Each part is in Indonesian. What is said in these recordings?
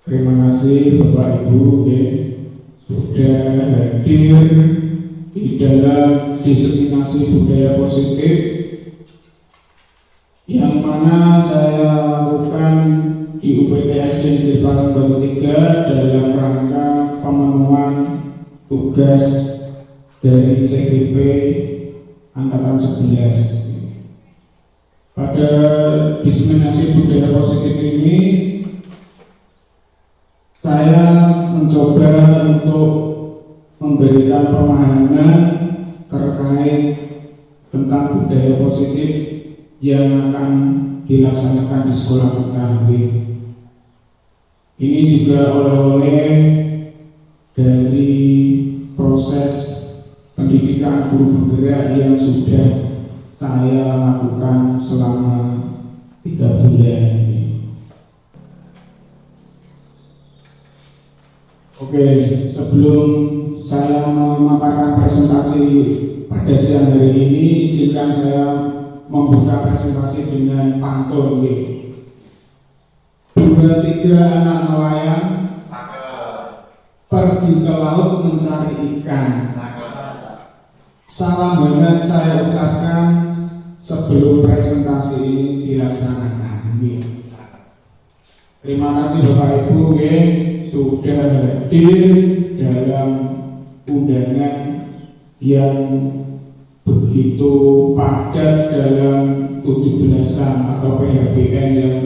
Terima kasih Bapak Ibu sudah hadir di dalam diseminasi budaya positif yang mana saya lakukan di UPTSD Negeri Parangbaru 3 dalam rangka pemenuhan tugas dari CGP Angkatan 11. Pada diseminasi budaya positif ini saya mencoba untuk memberikan pemahaman terkait tentang budaya positif yang akan dilaksanakan di sekolah mengetahui. Ini juga oleh-oleh dari proses pendidikan guru bergerak yang sudah saya lakukan selama 3 bulan. Oke, sebelum saya memaparkan presentasi pada siang hari ini, izinkan saya membuka presentasi dengan pantun. 2, 3 anak nelayan pergi ke laut mencari ikan. Salam hangat saya ucapkan sebelum presentasi ini dilaksanakan. Terima kasih Bapak Ibu sudah hadir dalam undangan yang begitu padat dalam 17-an atau PHBN yang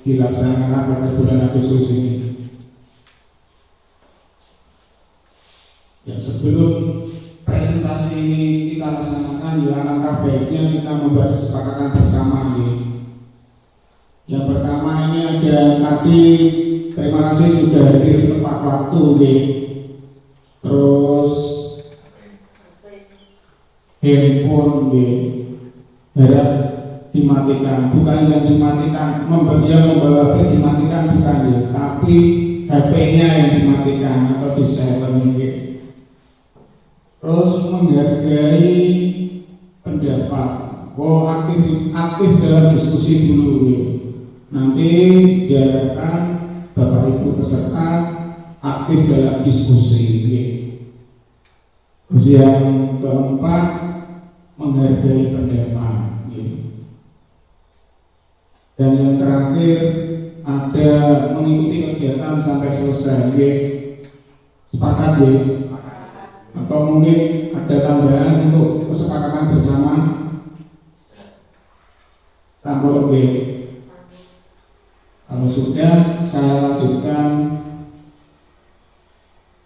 dilaksanakan pada bulan Agustus ini. Ya, sebelum presentasi ini kita laksanakan, ya alangkah baiknya kita membuat kesepakatan bersama nih. Yang pertama ini ada tadi, terima kasih sudah hadir tepat waktu nih. Terus handphone nih, harap dimatikan, bukan yang dimatikan, membawa HP dimatikan bukan nih, tapi HP-nya yang dimatikan atau di silent nih. Terus menghargai pendapat, aktif dalam diskusi dulu ya. Nanti diharapkan Bapak Ibu peserta aktif dalam diskusi ya. Terus yang keempat, menghargai pendapat ya. Dan yang terakhir ada mengikuti kegiatan sampai selesai ya. Sepakat ya? Atau mungkin ada tambahan untuk kesepakatan bersama? Tambah oke. Kalau sudah, saya lanjutkan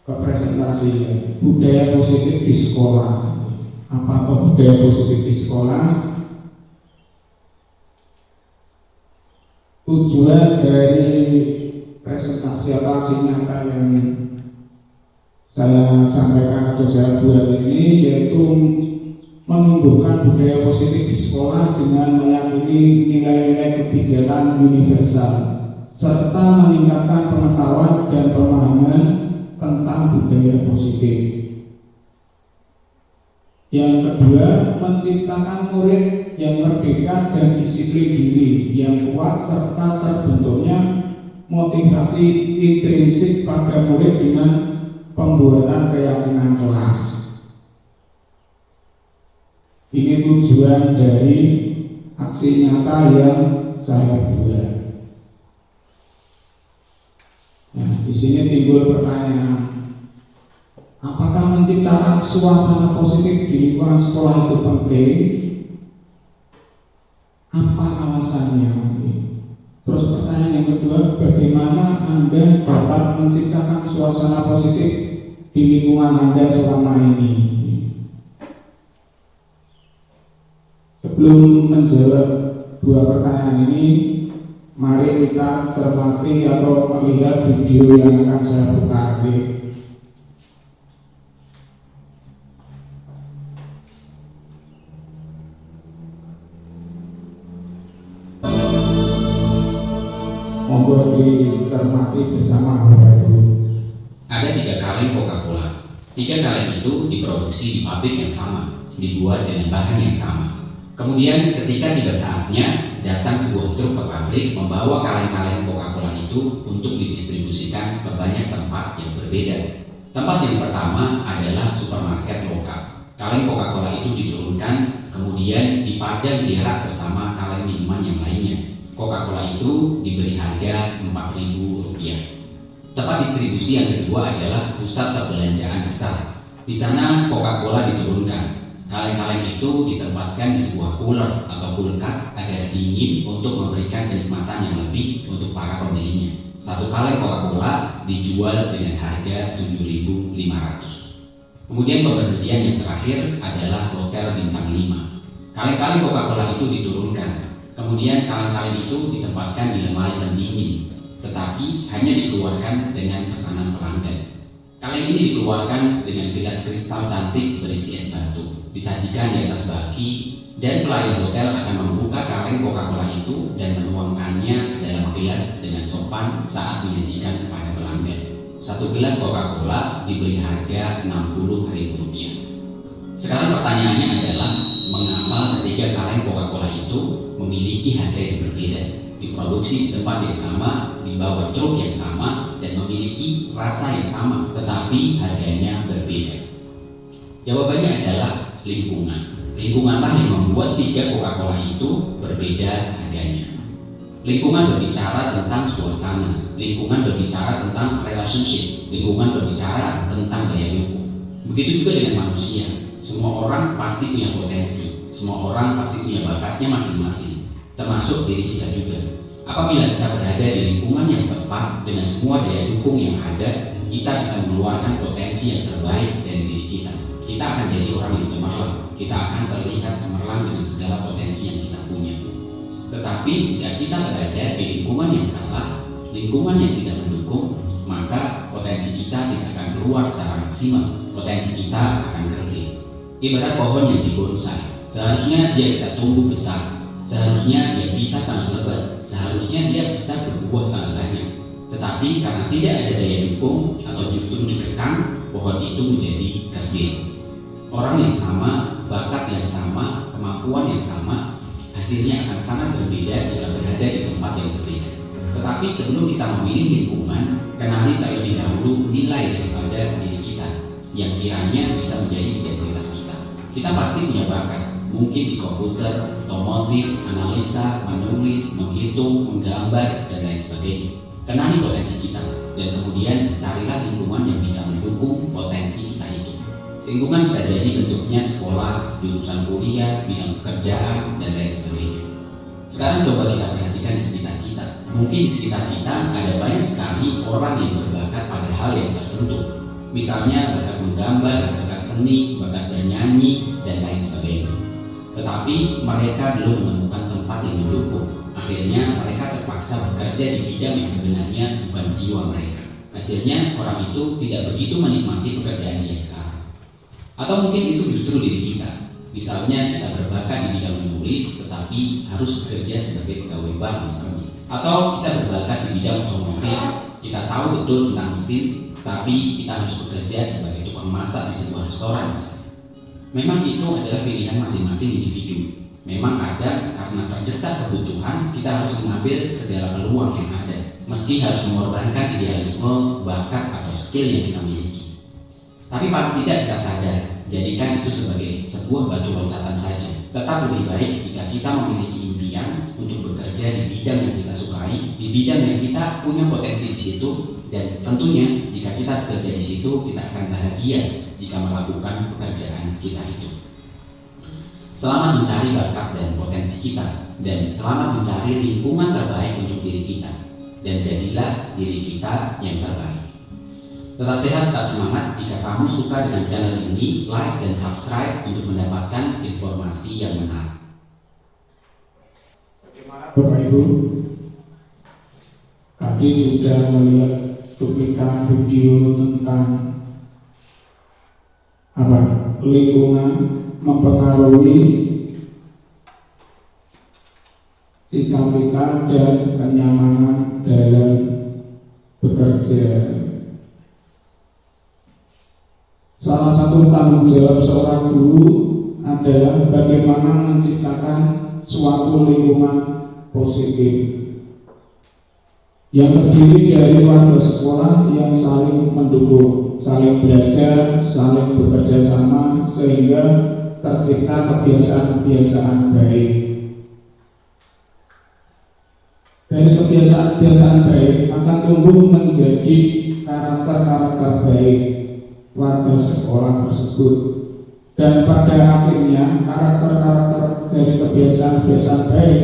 ke presentasi ya. Budaya positif di sekolah. Apa itu budaya positif di sekolah? Tujuan dari presentasi atau aksi nyata yang saya sampaikan atau saya buat ini yaitu menumbuhkan budaya positif di sekolah dengan meyakini nilai-nilai kebijakan universal serta meningkatkan pengetahuan dan pemahaman tentang budaya positif. Yang kedua, menciptakan murid yang merdeka dan disiplin diri yang kuat serta terbentuknya motivasi intrinsik pada murid dengan pembuatan keyakinan kelas. Ini tujuan dari aksi nyata yang saya buat. Nah, di sini timbul pertanyaan, apakah menciptakan suasana positif di lingkungan sekolah itu penting? Apa alasannya? Terus pertanyaan yang kedua, bagaimana Anda dapat menciptakan suasana positif di lingkungan Anda selama ini? Sebelum menjawab dua pertanyaan ini, mari kita cermati atau melihat video yang akan saya putar. Monggo dicermati bersama Bapak Ibu. Ada 3 kaleng Coca-Cola. 3 kaleng itu diproduksi di pabrik yang sama, dibuat dengan bahan yang sama. Kemudian ketika tiba saatnya, datang sebuah truk ke pabrik membawa kaleng-kaleng Coca-Cola itu untuk didistribusikan ke banyak tempat yang berbeda. Tempat yang pertama adalah supermarket lokal. Kaleng Coca-Cola itu diturunkan, kemudian dipajang di rak bersama kaleng minuman yang lainnya. Coca-Cola itu diberi harga Rp4.000. Tempat distribusi yang kedua adalah pusat perbelanjaan besar. Di sana Coca-Cola diturunkan. Kaleng-kaleng itu ditempatkan di sebuah cooler atau kulkas agar dingin untuk memberikan kenikmatan yang lebih untuk para pembelinya. Satu kaleng Coca-Cola dijual dengan harga Rp7.500. Kemudian pemberhentian yang terakhir adalah hotel bintang 5. Kaleng-kaleng Coca-Cola itu diturunkan. Kemudian kaleng-kaleng itu ditempatkan di lemari pendingin, tetapi hanya dikeluarkan dengan pesanan pelanggan. Kaleng ini dikeluarkan dengan gelas kristal cantik berisi es batu, disajikan di atas baki, dan pelayan hotel akan membuka kaleng Coca-Cola itu dan menuangkannya ke dalam gelas dengan sopan saat menyajikan kepada pelanggan. Satu gelas Coca-Cola diberi harga Rp60.000. Sekarang pertanyaannya adalah, mengapa ketiga kaleng Coca-Cola itu memiliki harga yang berbeda, diproduksi di tempat yang sama, dibawa truk yang sama, dan memiliki rasa yang sama, tetapi harganya berbeda? Jawabannya adalah lingkungan. Lingkunganlah yang membuat 3 Coca-Cola itu berbeda harganya. Lingkungan berbicara tentang suasana, lingkungan berbicara tentang relationship, lingkungan berbicara tentang daya dukung. Begitu juga dengan manusia. Semua orang pasti punya potensi, semua orang pasti punya bakatnya masing-masing, termasuk diri kita juga. Apabila kita berada di lingkungan yang tepat dengan semua daya dukung yang ada, kita bisa mengeluarkan potensi yang terbaik dari diri kita. Kita akan jadi orang yang cemerlang, kita akan terlihat cemerlang dengan segala potensi yang kita punya. Tetapi jika kita berada di lingkungan yang salah, lingkungan yang tidak mendukung, maka potensi kita tidak akan keluar secara maksimal, potensi kita akan kerdil. Ibarat pohon yang dibonsai, seharusnya dia bisa tumbuh besar, seharusnya dia bisa sangat lebat, seharusnya dia bisa berbuah sangat banyak. Tetapi karena tidak ada daya dukung atau justru dikekang, pohon itu menjadi kerdil. Orang yang sama, bakat yang sama, kemampuan yang sama, hasilnya akan sangat berbeda jika berada di tempat yang berbeda. Tetapi sebelum kita memilih lingkungan, kenali terlebih dahulu nilai daripada diri kita yang kiranya bisa menjadi identitas kita. Kita pasti punya bakat, mungkin di komputer, otomotif, analisa, menulis, menghitung, menggambar, dan lain sebagainya. Kenali potensi kita, dan kemudian carilah lingkungan yang bisa mendukung potensi kita itu. Lingkungan bisa jadi bentuknya sekolah, jurusan kuliah, bidang pekerjaan, dan lain sebagainya. Sekarang coba kita perhatikan di sekitar kita. Mungkin di sekitar kita ada banyak sekali orang yang berbakat pada hal yang tertentu. Misalnya bakat menggambar, bakat seni, bakat bernyanyi, dan lain sebagainya. Tetapi mereka belum menemukan tempat yang mendukung. Akhirnya mereka terpaksa bekerja di bidang yang sebenarnya bukan jiwa mereka. Hasilnya orang itu tidak begitu menikmati pekerjaan dia sekarang. Atau mungkin itu justru diri kita. Misalnya kita berbakat di bidang menulis, tetapi harus bekerja sebagai pegawai bank misalnya. Atau kita berbakat di bidang otomotif, kita tahu betul tentang mesin, tapi kita harus bekerja sebagai tukang masak di sebuah restoran misalnya. Memang itu adalah pilihan masing-masing individu. Memang kadang karena terdesak kebutuhan, kita harus mengambil segala peluang yang ada, meski harus mengorbankan idealisme, bakat, atau skill yang kita miliki. Tapi paling tidak kita sadar, jadikan itu sebagai sebuah batu loncatan saja. Tetap lebih baik jika kita memiliki impian untuk bekerja di bidang yang kita sukai, di bidang yang kita punya potensi di situ, dan tentunya jika kita bekerja di situ, kita akan bahagia jika melakukan pekerjaan kita itu. Selamat mencari bakat dan potensi kita, dan selamat mencari lingkungan terbaik untuk diri kita, dan jadilah diri kita yang terbaik. Tetap sehat, tetap semangat. Jika kamu suka dengan channel ini, like dan subscribe untuk mendapatkan informasi yang menarik. Bapak Ibu, tadi sudah melihat cuplikan video tentang lingkungan mempengaruhi cita-cita dan kenyamanan dalam bekerja. Salah satu tanggung jawab seorang guru adalah bagaimana menciptakan suatu lingkungan positif yang terdiri dari warga sekolah yang saling mendukung, saling belajar, saling bekerja sama, sehingga tercipta kebiasaan-kebiasaan baik. Dari kebiasaan-kebiasaan baik akan tumbuh menjadi karakter-karakter baik warga sekolah tersebut, dan pada akhirnya karakter-karakter dari kebiasaan-kebiasaan baik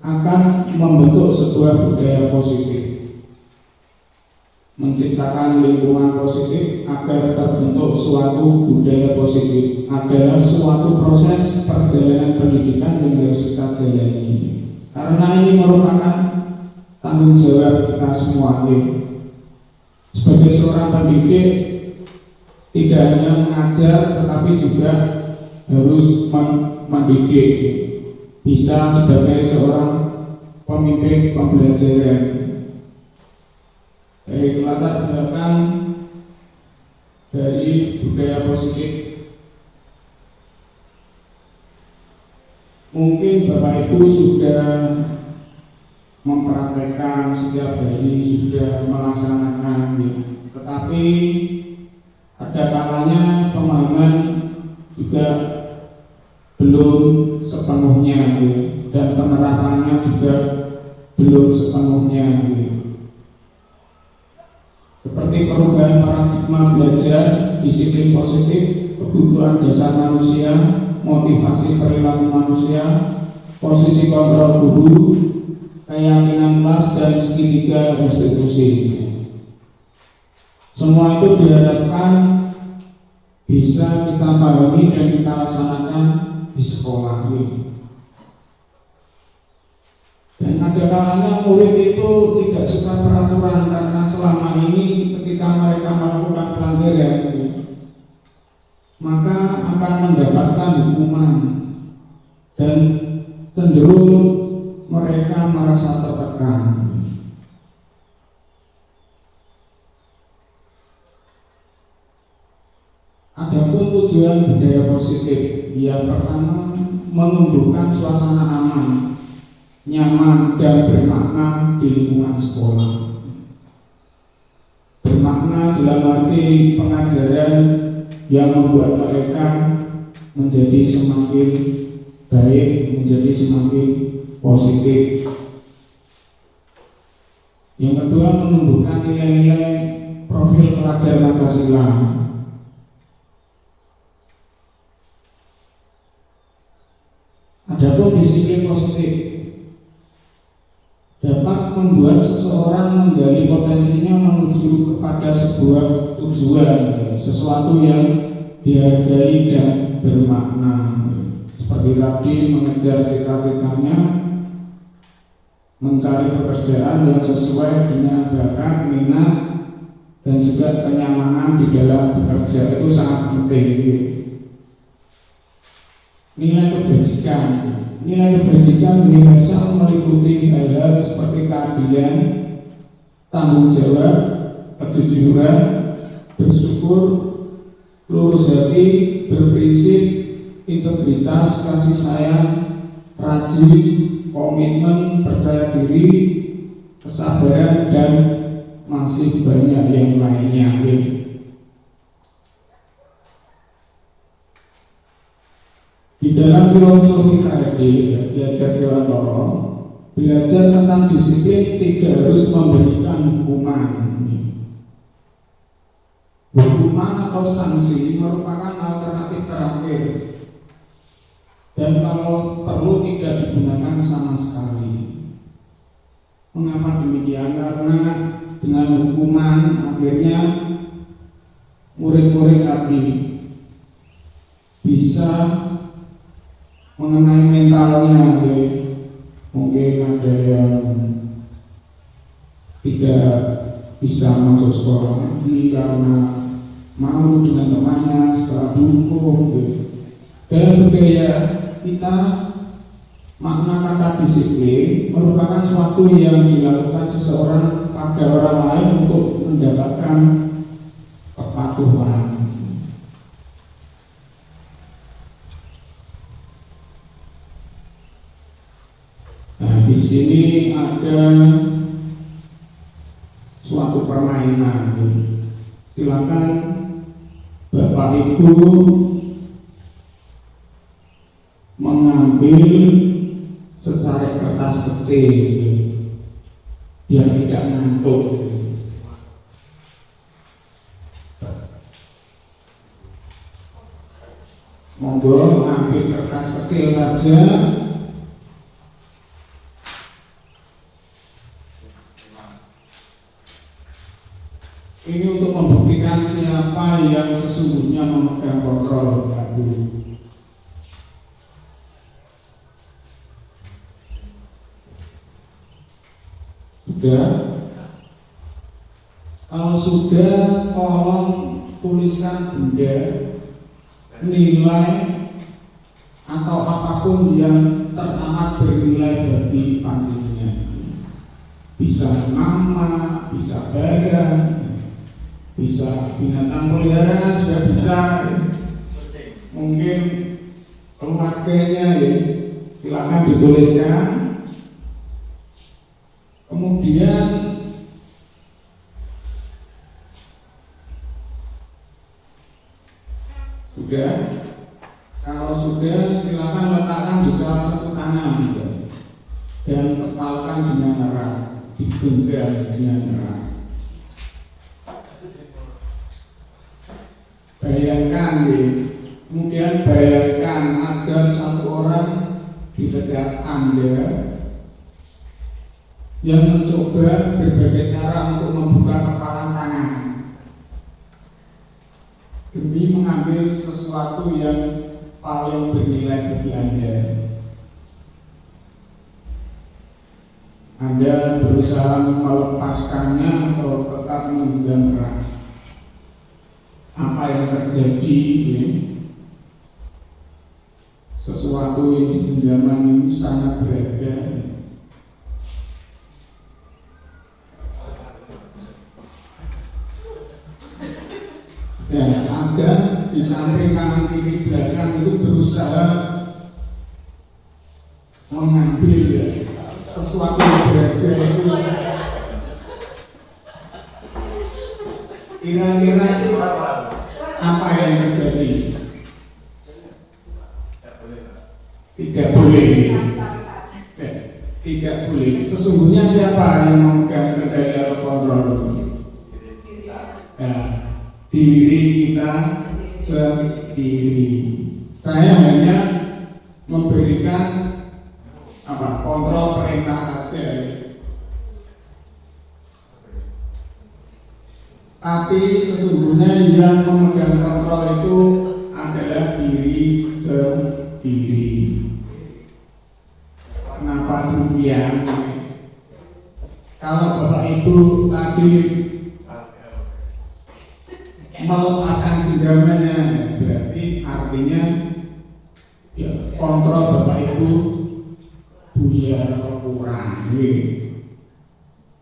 akan membentuk sebuah budaya positif, menciptakan lingkungan positif. Agar terbentuk suatu budaya positif adalah suatu proses perjalanan pendidikan yang harus kita jalani, karena ini merupakan tanggung jawab kita semua. Sebagai seorang pendidik, tidak hanya mengajar tetapi juga harus mendidik, bisa sebagai seorang pemimpin pembelajaran. Baik, latar belakang dari budaya positif, mungkin Bapak Ibu sudah mempraktekkan setiap hari, sudah melaksanakan, tetapi ada kalanya pemahaman juga belum sepenuhnya, dan penerapannya juga belum sepenuhnya. Seperti perubahan paradigma belajar, disiplin positif, kebutuhan dasar manusia, motivasi perilaku manusia, posisi kontrol guru, keyakinan kelas, dan segitiga restitusi. Semua itu diharapkan bisa kita pahami dan kita laksanakan di sekolah ini. Dan ada kalanya murid itu tidak suka peraturan karena selama ini ketika mereka melakukan pelanggaran maka akan mendapatkan hukuman dan cenderung mereka merasa tertekan. Adapun tujuan budaya positif, yang pertama menumbuhkan suasana aman, nyaman dan bermakna di lingkungan sekolah. Bermakna dalam arti pengajaran yang membuat mereka menjadi semakin baik, menjadi semakin positif. Yang kedua, menumbuhkan nilai-nilai profil pelajar Pancasila. Adapun disiplin positif dapat membuat seseorang menggali potensinya menuju kepada sebuah tujuan, sesuatu yang dihargai dan bermakna. Seperti tadi, mengejar cita-citanya, mencari pekerjaan yang sesuai dengan bakat, minat, dan juga kenyamanan di dalam bekerja itu sangat penting. Nilai kebajikan universal meliputi hal-hal seperti keadilan, tanggung jawab, kejujuran, bersyukur, lurus hati, berprinsip, integritas, kasih sayang, rajin, komitmen, percaya diri, kesabaran, dan masih banyak yang lainnya. Di dalam filosofi KRD Ki-Hajar Dewantara, belajar tentang disiplin tidak harus memberikan hukuman. Hukuman atau sanksi merupakan alternatif terakhir, dan kalau perlu tidak digunakan sama sekali. Mengapa demikian? Karena dengan hukuman akhirnya murid-murid tadi bisa mengenai mentalnya, mungkin ada yang tidak bisa masuk sekolah lagi karena malu dengan temannya setelah dihukum. Dalam budaya kita, makna kata disiplin merupakan suatu yang dilakukan seseorang pada orang lain untuk mendapatkan kepatuhan. Nah, di sini ada suatu permainan. Silakan Bapak Ibu mengambil secari kertas kecil biar tidak ngantuk. Monggo ambil kertas kecil saja. Ini untuk membuktikan siapa yang sesungguhnya memegang kontrol baru. Sudah? Kalau sudah, tolong tuliskan benda, nilai atau apapun yang teramat bernilai bagi panjenengan. Bisa nama, bisa barang, bisa binatang peliharaan, sudah bisa. Mungkin keluarganya, ya, silakan dituliskan. Kemudian sudah, kalau sudah silakan letakkan di salah satu tangan, ya, dan kepalkan dengan erat, digenggam dengan erat. Bayangkan, ya, kemudian bayangkan ada satu orang di dekat Anda yang mencoba berbagai cara untuk membuka kepalan tangan. mengambil sesuatu yang paling bernilai bagi Anda. Anda berusaha melepaskannya atau tetap menggenggam erat. Apa yang terjadi, ya? Sesuatu yang di genggaman itu sangat berharga. Dan Anda di samping kanan kiri belakang itu berusaha mengambil, ya, sesuatu yang berharga itu. Kira-kira itu apa yang terjadi? Tidak boleh. Tidak boleh. Sesungguhnya siapa yang memegang kendali atau kontrol? Ya, diri kita sendiri. Saya hanya memberikan kontrol perintah saja. Tapi sesungguhnya yang memegang kontrol itu adalah diri sendiri. Kenapa demikian? Kalau Bapak Ibu tadi melepaskan genggamannya, berarti artinya ya, kontrol Bapak Ibu buyar atau kurang, ya.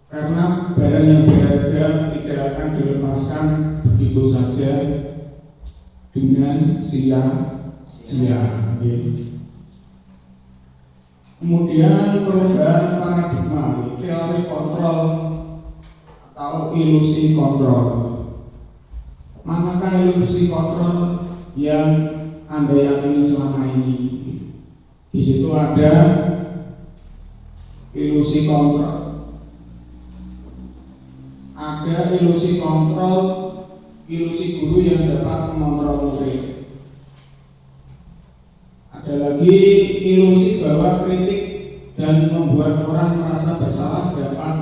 Karena barang yang berharga tidak akan dilepaskan begitu saja dengan sia-sia, ya. Kemudian perubahan paradigma, teori kontrol atau ilusi kontrol. Manakah ilusi kontrol yang Anda yakini selama ini? Di situ ada ilusi kontrol. Ada ilusi kontrol, ilusi guru yang dapat mengontrol murid. Ada lagi ilusi bahwa kritik dan membuat orang merasa bersalah dapat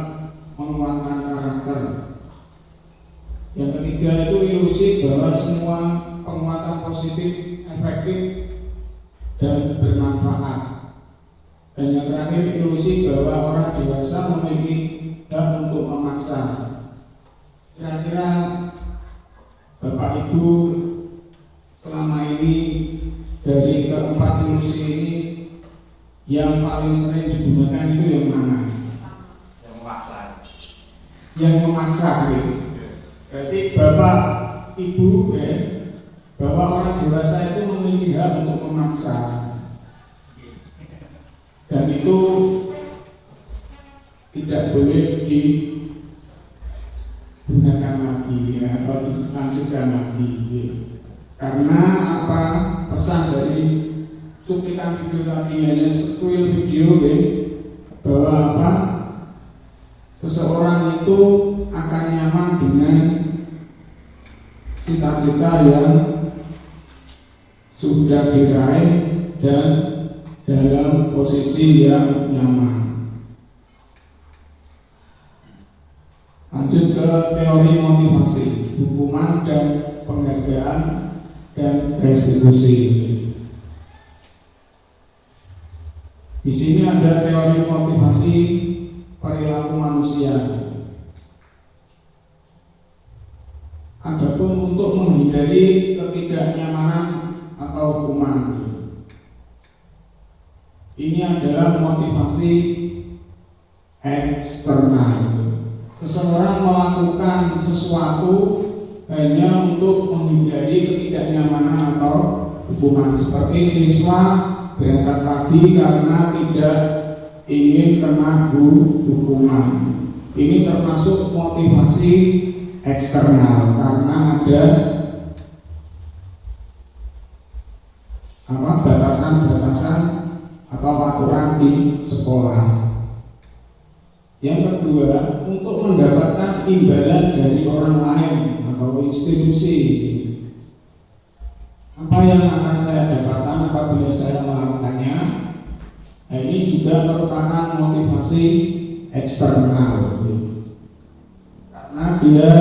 menguatkan karakter. Yang ketiga itu ilusi bahwa semua penguatan positif, efektif, dan bermanfaat. Dan yang terakhir ilusi bahwa orang dewasa memiliki hak untuk memaksa. Kira-kira Bapak Ibu selama ini dari keempat ilusi ini yang paling sering digunakan itu yang mana? Yang memaksa. Yang memaksa, gitu. Berarti Bapak Ibu, bahwa orang dewasa itu memiliki hak untuk memaksa, dan itu tidak boleh digunakan lagi, ya, atau dilanjutkan lagi, ya. Karena apa? Pesan dari cuplikan video tadi hanya sequel video, ya, bahwa apa? Seseorang itu akan nyaman dengan cita-cita yang sudah diraih dan dalam posisi yang nyaman. Lanjut ke teori motivasi, hukuman dan penghargaan dan restitusi. Di sini ada teori motivasi perilaku manusia. Adapun untuk menghindari ketidaknyamanan atau hukuman, ini adalah motivasi eksternal. Seseorang melakukan sesuatu hanya untuk menghindari ketidaknyamanan atau hukuman. Seperti siswa berangkat pagi karena tidak ingin kena hukuman. Ini termasuk motivasi eksternal karena ada batasan-batasan atau aturan di sekolah. Yang kedua, untuk mendapatkan imbalan dari orang lain atau institusi. Apa yang akan saya dapatkan apabila saya melakukannya? Nah, ini juga merupakan motivasi eksternal, karena dia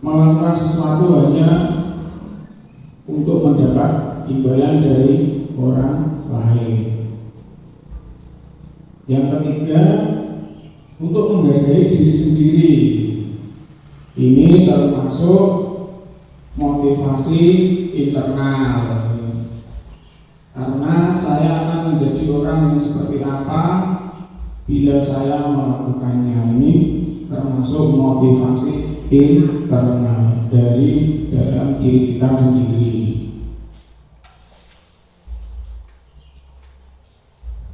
melakukan sesuatu hanya imbalan dari orang lain. Yang ketiga, untuk menghargai diri sendiri. Ini termasuk motivasi internal. Karena saya akan menjadi orang yang seperti apa bila saya melakukannya. Ini termasuk motivasi internal dari dalam diri kita sendiri.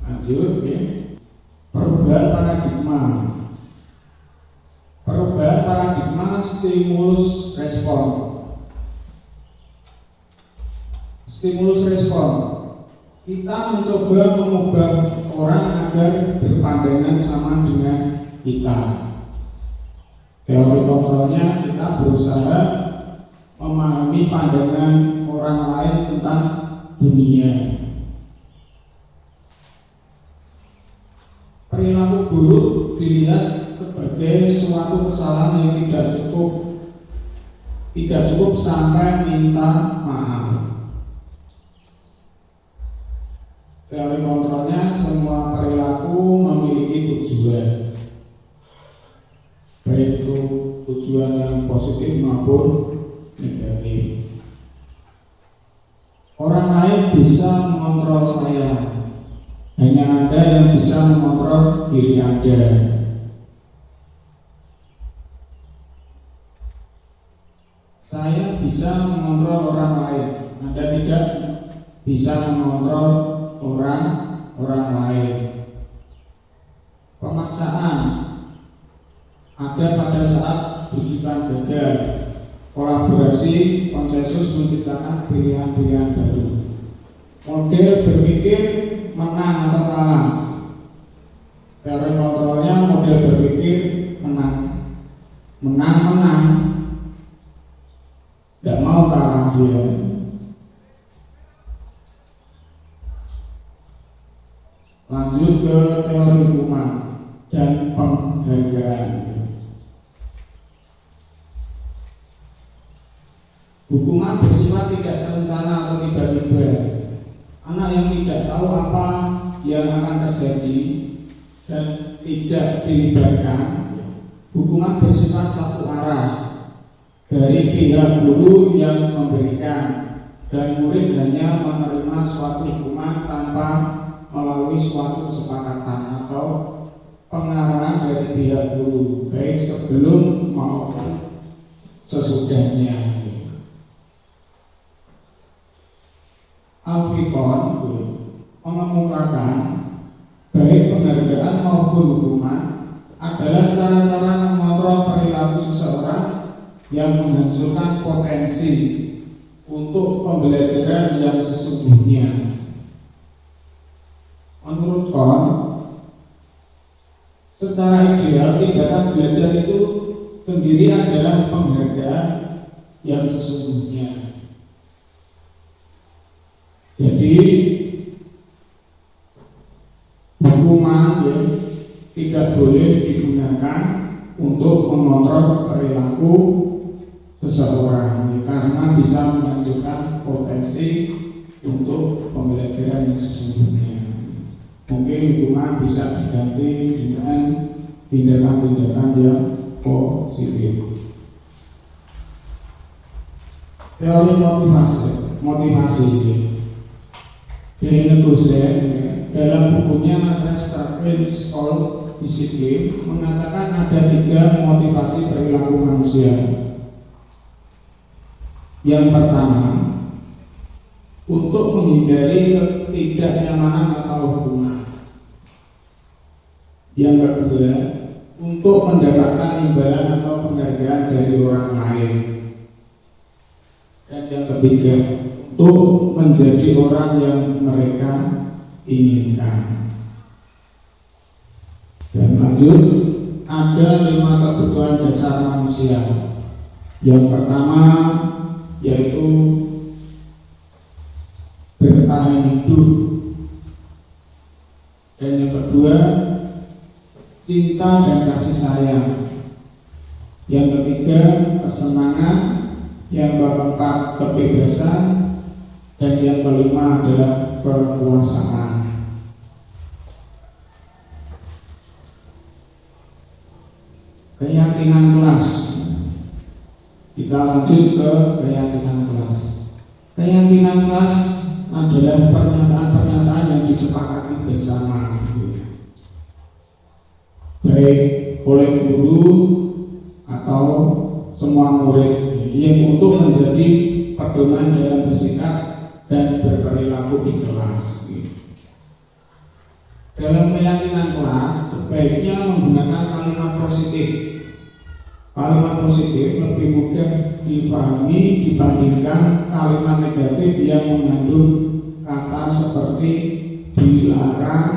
Lanjut ya. Perubahan paradigma. Perubahan paradigma stimulus respon. Stimulus respon. Kita mencoba mengubah orang agar berpandangan sama dengan kita. Teori kontrolnya, kita berusaha memahami pandangan orang lain tentang dunia. Perilaku buruk dilihat sebagai suatu kesalahan yang tidak cukup sampai minta maaf. Teori kontrolnya, semua perilaku memiliki tujuan, baik itu tujuan yang positif maupun negatif. Orang lain bisa mengontrol saya, hanya Anda yang bisa mengontrol diri Anda. Saya bisa mengontrol orang lain, Anda tidak bisa mengontrol orang lain. Pemaksaan ada pada saat rujukan gagal. Kolaborasi, konsensus menciptakan pilihan-pilihan baru. Model berpikir menang atau kalah. Teori kontrolnya model berpikir menang. Menang. Tidak mau kalah dia. Lanjut ke teori hukuman dan penghargaan. Hukuman bersifat tidak terencana atau tiba-tiba. Anak yang tidak tahu apa yang akan terjadi dan tidak dilibatkan. Hukuman bersifat satu arah dari pihak guru yang memberikan, dan murid hanya menerima suatu hukuman tanpa melalui suatu kesepakatan atau pengarahan dari pihak guru, baik sebelum maupun sesudahnya. Alfikon mengemukakan baik penghargaan maupun hukuman adalah cara-cara mengontrol perilaku seseorang yang menghancurkan potensi untuk pembelajaran yang sesungguhnya. Menurut Kohn, secara ideal tindakan belajar itu sendiri adalah penghargaan yang sesungguhnya. Jadi hukuman ya, tidak boleh digunakan untuk mengontrol perilaku seseorang ya, karena bisa menghancurkan potensi untuk pembelajaran yang sesungguhnya. Mungkin hukuman bisa diganti dengan tindakan-tindakan yang positif. Teori motivasi. Daniel Gosen dalam bukunya Restraint All Discipline mengatakan ada 3 motivasi perilaku manusia. Yang pertama, untuk menghindari ketidaknyamanan atau hukuman. Yang kedua, untuk mendapatkan imbalan atau penghargaan dari orang lain. Dan yang ketiga, untuk menjadi orang yang mereka inginkan. Dan lanjut, ada 5 kebutuhan dasar manusia. Yang pertama yaitu bertahan hidup, dan yang kedua cinta dan kasih sayang, yang ketiga kesenangan, yang keempat kebebasan, Dan yang kelima adalah kekuasaan. Keyakinan kelas. Kita lanjut ke keyakinan kelas. Keyakinan kelas adalah pernyataan-pernyataan yang disepakati bersama, baik oleh guru atau semua murid, yang untuk menjadi pedoman dalam bersikap dan berperilaku di kelas. Dalam keyakinan kelas sebaiknya menggunakan kalimat positif. Kalimat positif lebih mudah dipahami dibandingkan kalimat negatif yang mengandung kata seperti dilarang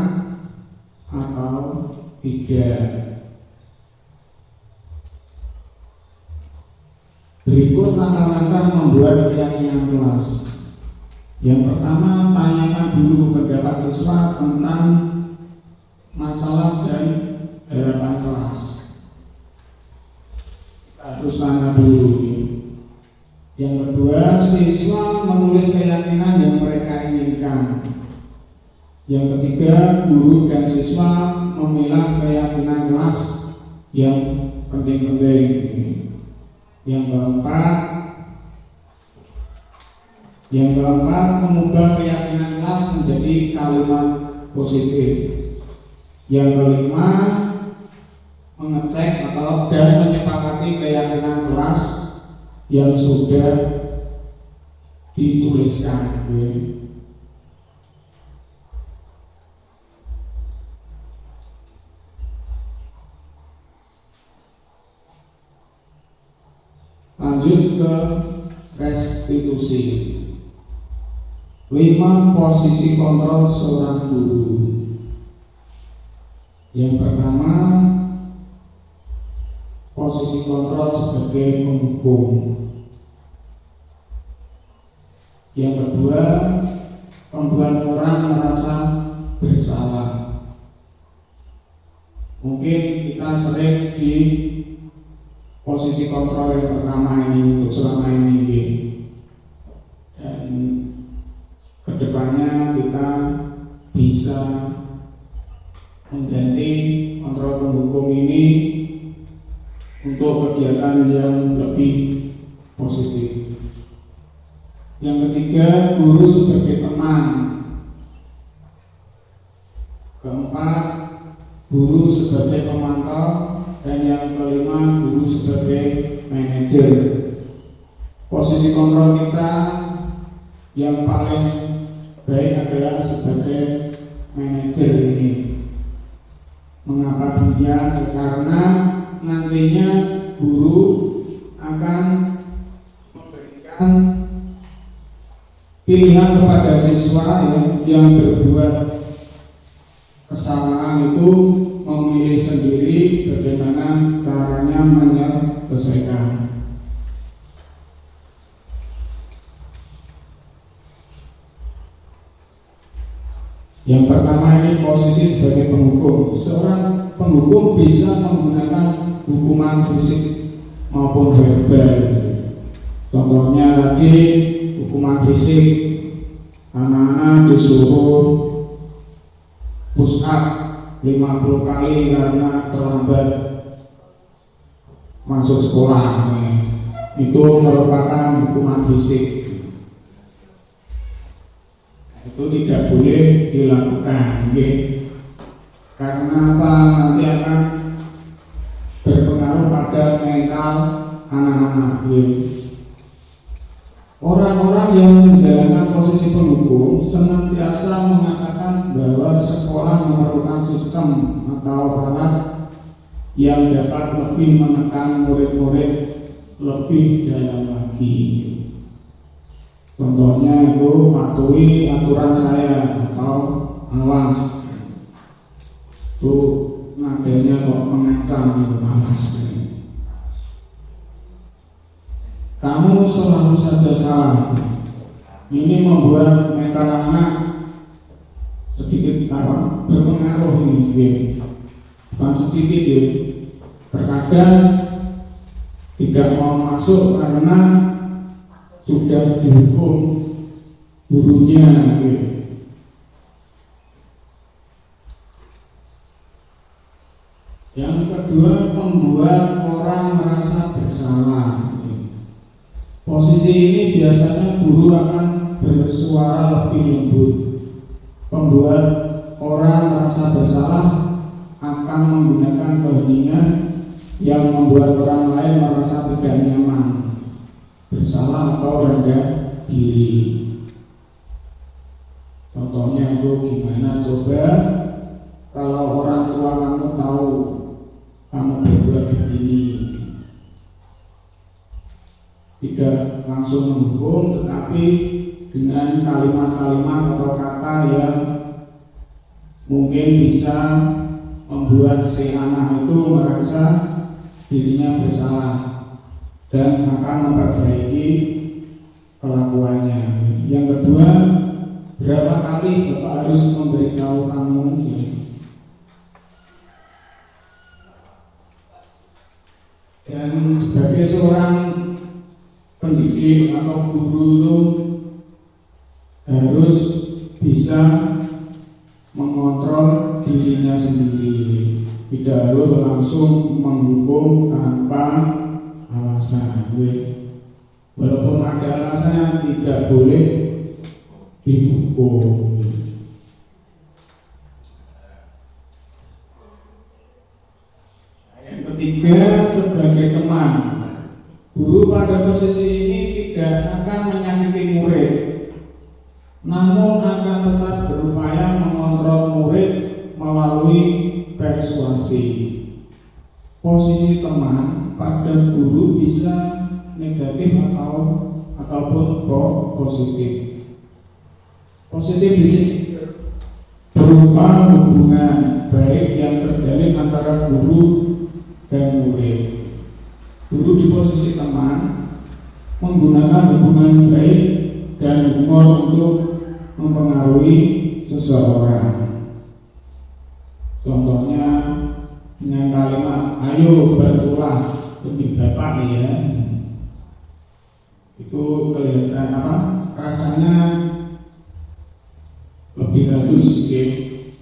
atau tidak. Berikut langkah-langkah membuat keyakinan kelas. Yang pertama, tanyakan dulu pendapat siswa tentang masalah dan harapan kelas. Harus tanya dulu. Yang kedua, siswa menulis keyakinan yang mereka inginkan. Yang ketiga, guru dan siswa memilah keyakinan kelas yang penting-penting. Yang keempat, mengubah keyakinan kelas menjadi kalimat positif. Yang kelima, mengecek atau dan menyepakati keyakinan kelas yang sudah dituliskan. Lanjut ke restitusi. 5 posisi kontrol seorang guru. Yang pertama, posisi kontrol sebagai penghukum. Yang kedua, membuat orang merasa bersalah. Mungkin kita sering di posisi kontrol yang pertama ini untuk selama ini, dan kedepannya kita bisa mengganti kontrol penghukum ini untuk kegiatan yang lebih positif. Yang ketiga, guru sebagai teman. Keempat, guru sebagai pemantau. Dan yang kelima, guru sebagai manajer. Posisi kontrol kita yang paling baik adalah sebagai manajer ini. Mengapa demikian? Karena nantinya guru akan memberikan pilihan kepada siswa yang berbuat kesalahan itu, memilih sendiri bagaimana caranya menyelesaikan. Yang pertama ini posisi sebagai penghukum. Seorang penghukum bisa menggunakan hukuman fisik maupun verbal. Contohnya tadi hukuman fisik, anak-anak disuruh push up 50 kali karena terlambat masuk sekolah. Itu merupakan hukuman fisik. Itu tidak boleh dilakukan, karena apa? Nanti akan berpengaruh pada mental anak-anak. Orang-orang yang menjalankan posisi penghukum senantiasa mengatakan bahwa sekolah memerlukan sistem atau alat yang dapat lebih menekan murid-murid lebih dalam lagi. Contohnya itu patuhi aturan saya atau awas. Itu nadanya kok mengancam itu, awas. Kamu selalu saja salah. Ini membuat mental anak sedikit berpengaruh ini, bukan sedikit ya. Terkadang tidak mau masuk karena sudah dihukum gurunya. Oke. Yang kedua, membuat orang merasa bersalah. Posisi ini biasanya guru akan bersuara lebih lembut. Membuat orang merasa bersalah akan menggunakan keheningan yang membuat orang lain merasa tidak nyaman, bersalah atau rendah diri. Contohnya itu gimana coba kalau orang tua kamu tahu kamu berbuat begini, tidak langsung menghukum, tetapi dengan kalimat-kalimat atau kata yang mungkin bisa membuat si anak itu merasa dirinya bersalah dan akan memperbaiki kelakuannya. Yang kedua, berapa kali Bapak harus memberitahu kamu? Dan sebagai seorang pendidik atau guru itu harus bisa mengontrol dirinya sendiri, tidak harus langsung menghukum tanpa alasan. Walaupun ada alasannya tidak boleh dihukum. Yang ketiga, sebagai teman, guru pada posisi ini tidak akan menyakiti murid, namun akan tetap berupaya mengontrol murid melalui persuasi. Posisi teman pada guru bisa negatif ataupun positif. Positif berupa hubungan baik yang terjalin antara guru dan murid. Guru di posisi teman menggunakan hubungan baik dan humor untuk mempengaruhi seseorang. Contohnya dengan kalimat, ayo bantulah demi Bapak ya. Itu kelihatan apa? Rasanya lebih halus gitu.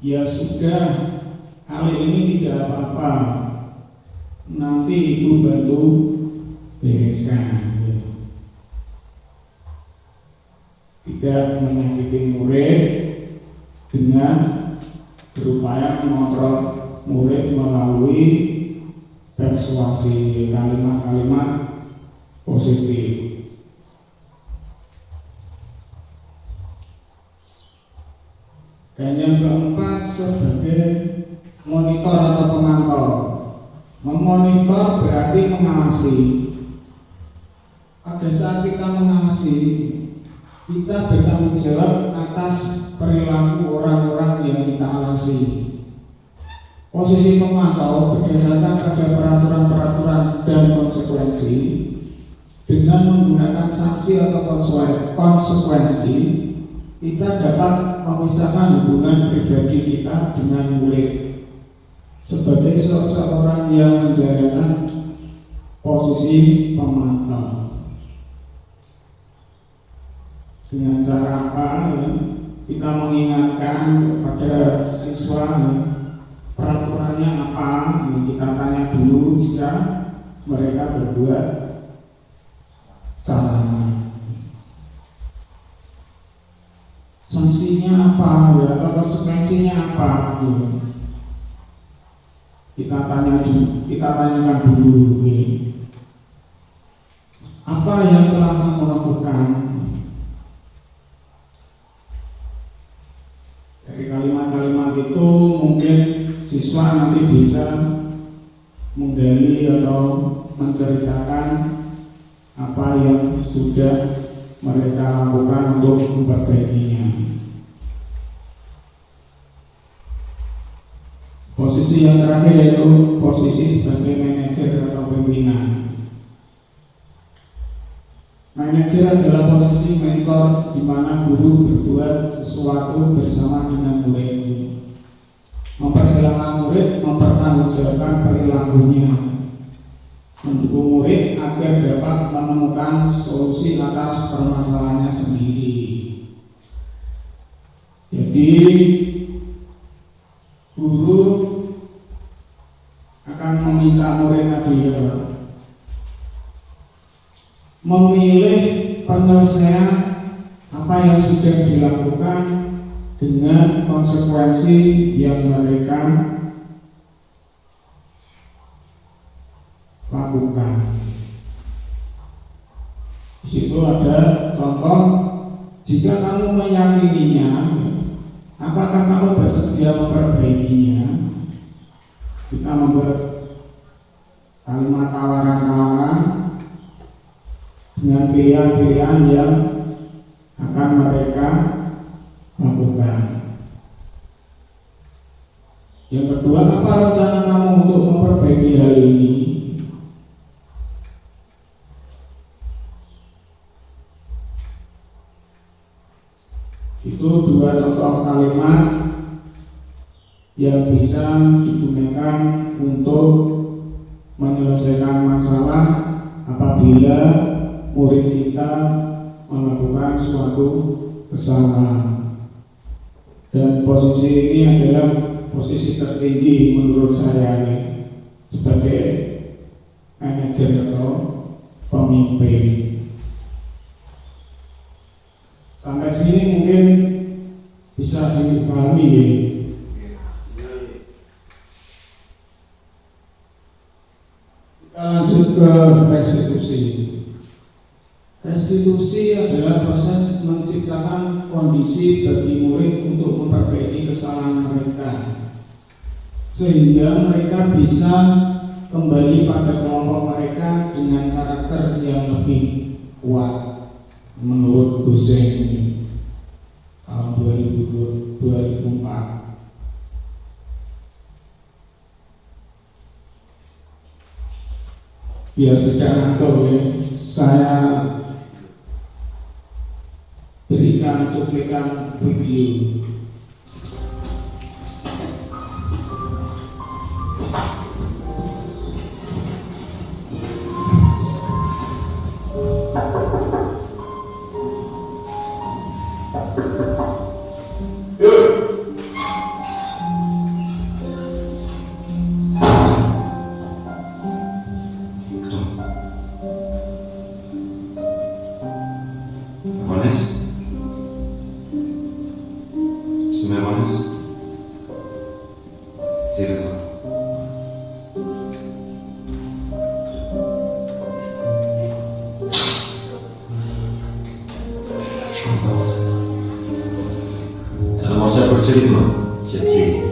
Ya sudah, kali ini tidak apa-apa, nanti ibu bantu bereskan. Tidak menyakiti murid dengan berupaya mengontrol murid melalui persuasi, kalimat-kalimat positif. Dan yang keempat, sebagai monitor atau pemantau. Memonitor berarti mengawasi. Pada saat kita mengawasi, kita bertanggung jawab atas perilaku orang-orang yang kita awasi. Posisi pemantau berdasarkan pada peraturan-peraturan dan konsekuensi. Dengan menggunakan sanksi atau konsekuensi, kita dapat memisahkan hubungan pribadi kita dengan murid. Sebagai seseorang yang menjalankan posisi pemantau, dengan cara apa ya? Kita mengingatkan kepada siswa ya, peraturannya apa, ya, kita tanya dulu jika mereka berbuat salah. Sanksinya apa ya, atau konsekuensinya apa ya. Kita tanyakan dulu ya. Apa yang telah kamu lakukan. Dari kalimat-kalimat itu mungkin siswa nanti bisa menggali atau menceritakan apa yang sudah mereka lakukan untuk memperbaikinya. Posisi yang terakhir yaitu posisi sebagai manajer atau pimpinan. Manajer adalah posisi mentor di mana guru berbuat sesuatu bersama dengan murid. Mempersilahkan murid mempertanggungjawabkan perilakunya, mendukung murid agar dapat menemukan solusi atas masalahnya sendiri. Jadi guru akan meminta murid tadi memilih penyelesaian apa yang sudah dilakukan dengan konsekuensi yang mereka lakukan. Di situ ada contoh, jika kamu meyakininya, apakah kamu bersedia memperbaikinya? Kita membuat kalimat tawaran-tawaran dengan pilihan-pilihan yang akan mereka lakukan. Yang kedua, apa rencana kamu untuk memperbaiki hal ini? Itu dua contoh kalimat yang bisa digunakan untuk menyelesaikan masalah apabila murid kita melakukan suatu kesalahan. Dan posisi ini adalah posisi tertinggi menurut saya sebagai manajer atau pemimpin. Sampai sini mungkin bisa dipahami ya. Kita lanjut ke restitusi. Restitusi adalah proses menciptakan kondisi bagi murid untuk memperbaiki kesalahan mereka, sehingga mereka bisa kembali pada kelompok mereka dengan karakter yang lebih kuat. Menurut dosen ini tahun 2004. Biar tidak ngantuk ya, saya berikan cuplikan video. Você pode ser irmão, já sei.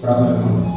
Berapa irmãos?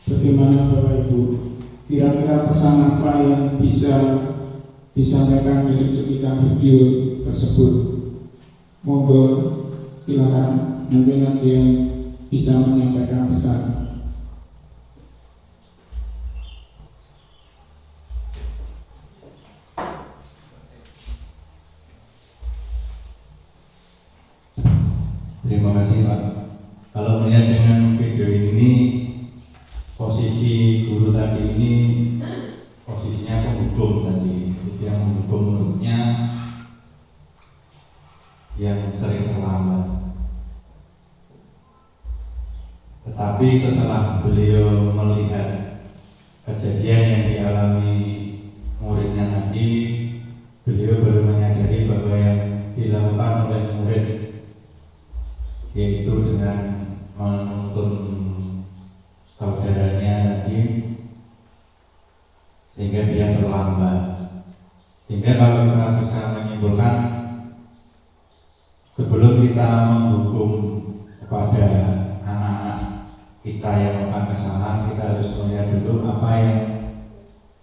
Bagaimana Bapak Ibu? Kira-kira pesan apa yang bisa disampaikan dari cuplikan video tersebut? Monggo silakan, mungkin ada yang bisa menyampaikan pesan. Terima kasih Pak. Kalau melihat dengan video ini, posisi guru tadi ini posisinya penghubung tadi, jadi yang menghubung muridnya yang sering terlambat. Tetapi setelah beliau melihat kejadian yang dialami muridnya tadi, beliau baru menyadari bahwa yang dilakukan oleh murid yaitu dengan menuntun saudaranya tadi sehingga dia terlambat. Sehingga kalau kita bisa menyimpulkan, sebelum kita menghukum kepada anak-anak kita yang melakukan kesalahan, kita harus melihat dulu apa yang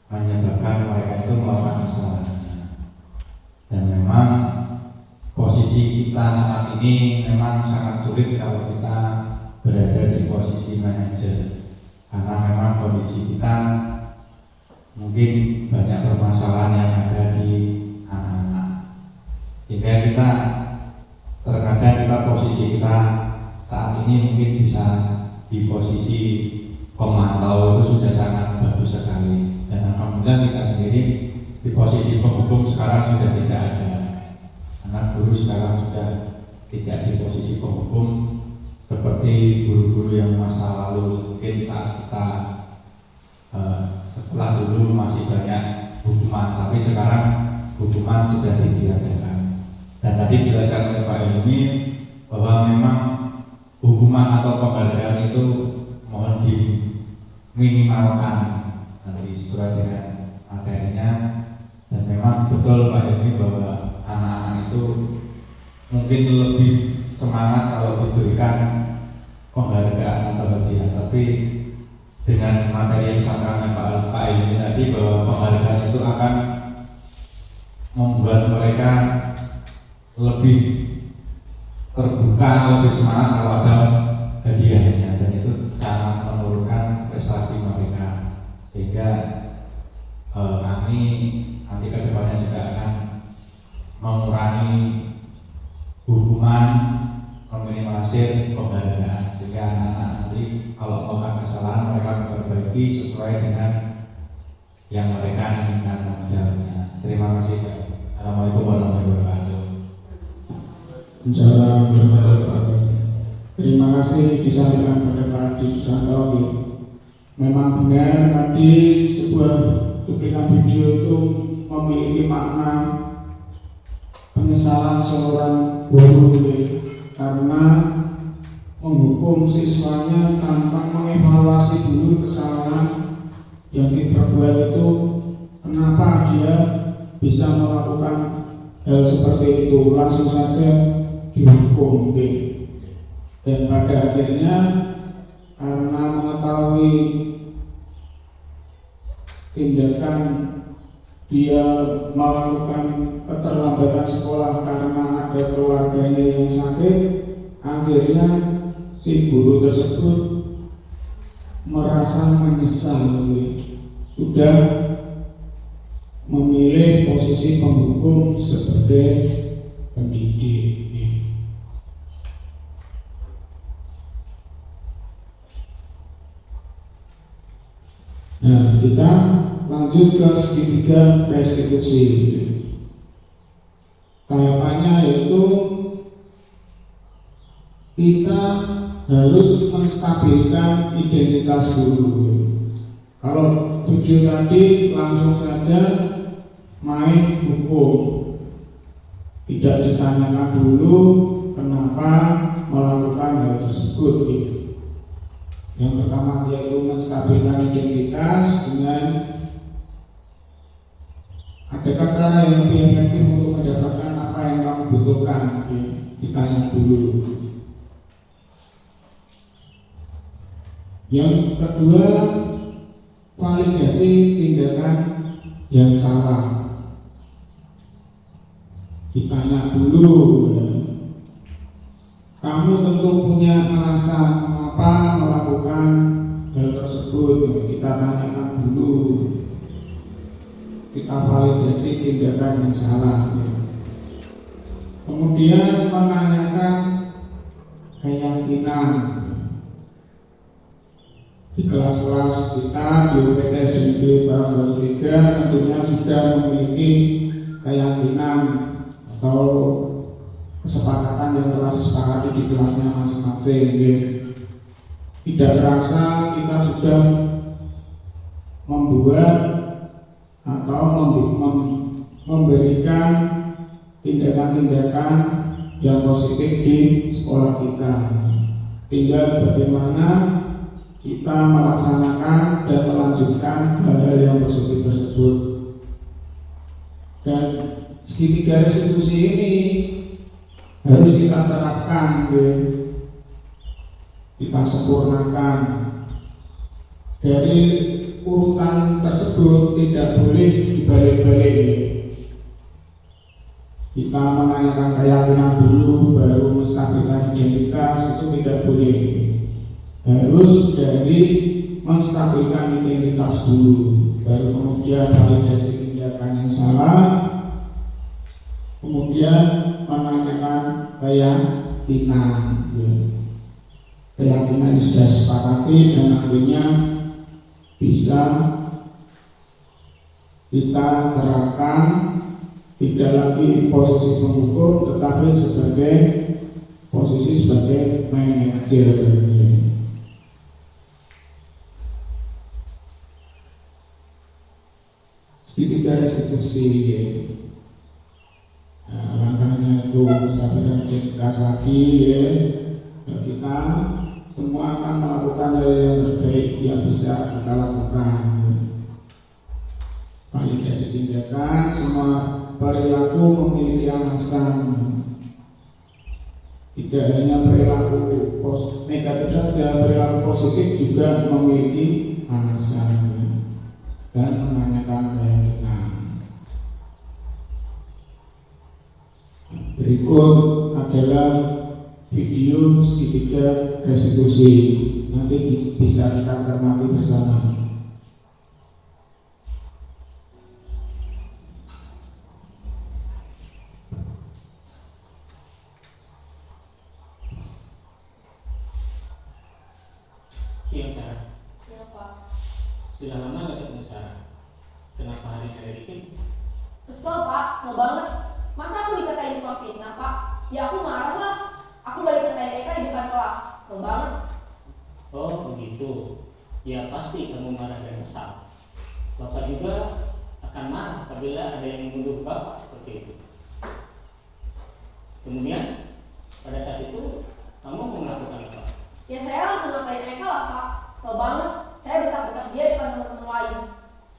menyebabkan mereka itu melakukan kesalahan. Dan memang posisi kita saat ini memang sangat sulit kalau kita berada di posisi manajer, karena memang kondisi kita mungkin banyak permasalahan yang ada di anak-anak, sehingga kita terkadang posisi kita saat ini mungkin bisa di posisi pemantau itu sudah sangat bagus sekali, dan alhamdulillah kita sendiri di posisi penghukum sekarang sudah tidak ada. Anak guru sekarang sudah tidak di posisi penghukum seperti guru-guru yang masa lalu. Mungkin saat kita setelah dulu masih banyak hukuman, tapi sekarang hukuman sudah ditiadakan. Dan tadi jelaskan oleh Pak Ilmi bahwa memang hukuman atau penghargaan itu mohon diminimalkan nanti sesuai dengan materinya. Dan memang betul Pak Ilmi bahwa anak-anak itu mungkin lebih semangat kalau diberikan penghargaan atau hadiah, tapi dengan materi yang disampaikan Pak Ilmi tadi bahwa penghargaan itu akan membuat mereka lebih terbuka, lebih semangat kalau ada hadiahnya, dan itu sangat menurunkan prestasi mereka. Sehingga kami nanti ke depannya juga akan mengurangi hukuman, meminimalisir penghargaan, sehingga anak-anak nanti kalau melakukan kesalahan mereka memperbaiki sesuai dengan yang mereka inginkan tanggung jawabnya. Terima kasih. Assalamualaikum warahmatullahi wabarakatuh. Assalamualaikum warahmatullahi wabarakatuh. Terima kasih disampaikan pada Pak Adi Susanto. Memang benar tadi sebuah cuplikan video itu memiliki makna penyesalan seorang guru, karena menghukum siswanya tanpa mengevaluasi dulu kesalahan yang diperbuat itu, kenapa dia bisa melakukan hal seperti itu, langsung saja dihukum. Dan pada akhirnya karena mengetahui tindakan dia melakukan keterlambatan sekolah karena ada keluarganya yang sakit, akhirnya si guru tersebut merasa menyesal, sudah memilih posisi penghukum sebagai pendidik. Nah, kita lanjut ke segitiga restitusi. Tahapannya yaitu kita harus menstabilkan identitas dulu. Kalau video tadi langsung saja main hukum, tidak ditanyakan dulu kenapa melakukan hal tersebut. Yang pertama yaitu menstabilkan identitas dengan adakah cara yang lebih efektif untuk mendapatkan apa yang kamu butuhkan, ditanya dulu. Yang kedua, validasi tindakan yang salah, ditanya dulu. Kamu tentu punya alasan mengapa melakukan hal tersebut, kita tanyakan dulu, kita validasi tindakan yang salah. Kemudian menanyakan keyakinan. Di kelas-kelas kita di UPTS dan di Barang 23 tentunya sudah memiliki keyakinan atau kesepakatan yang telah disepakati di kelasnya masing-masing. Tidak terasa kita sudah membuat atau memberikan tindakan-tindakan yang positif di sekolah kita. Tinggal bagaimana kita melaksanakan dan melanjutkan hal-hal yang positif tersebut. Dan segitiga restitusi ini harus kita terapkan, kita sempurnakan. Dari urutan tersebut tidak boleh dibalik-balik. Kita menanyakan keyakinan dulu, baru menstabilkan identitas, itu tidak boleh. Harus dari menstabilkan identitas dulu, baru kemudian validasi tindakan yang salah, kemudian menanyakan keyakinan. Keyakinan yang sudah sepakati dan akhirnya bisa kita terapkan, tidak lagi posisi penghukum tetapi sebagai posisi sebagai manajer. Segitiga restitusi. Nah, langkahnya itu menstabilkan identitas lagi, kita semua akan melakukan hal yang terbaik yang bisa kita lakukan. Validasi tindakan, semua perilaku memiliki alasan. Tidak hanya perilaku negatif saja, perilaku positif juga memiliki alasan. Dan menanyakan keyakinan. Berikut adalah video segitiga restitusi. Nanti bisa kita cermati bersama. Siang Sarah. Siapa? Sudah lama nggak ketemu Sarah? Kenapa hari ini ada di sini? Kesel Pak, kesel banget. Masa aku dikatain tukang fitnah Pak? Ya aku marah lah. Aku balik katain mereka di depan kelas. Kesel banget. Oh begitu. Ya pasti kamu marah dan kesal. Bapak juga akan marah apabila ada yang menuduh Bapak seperti itu. Kemudian pada saat itu kamu mau melakukan apa? Ya saya langsung ngatain mereka lah Pak. Kesel banget. Saya bentak-bentak dia depan teman-teman lain.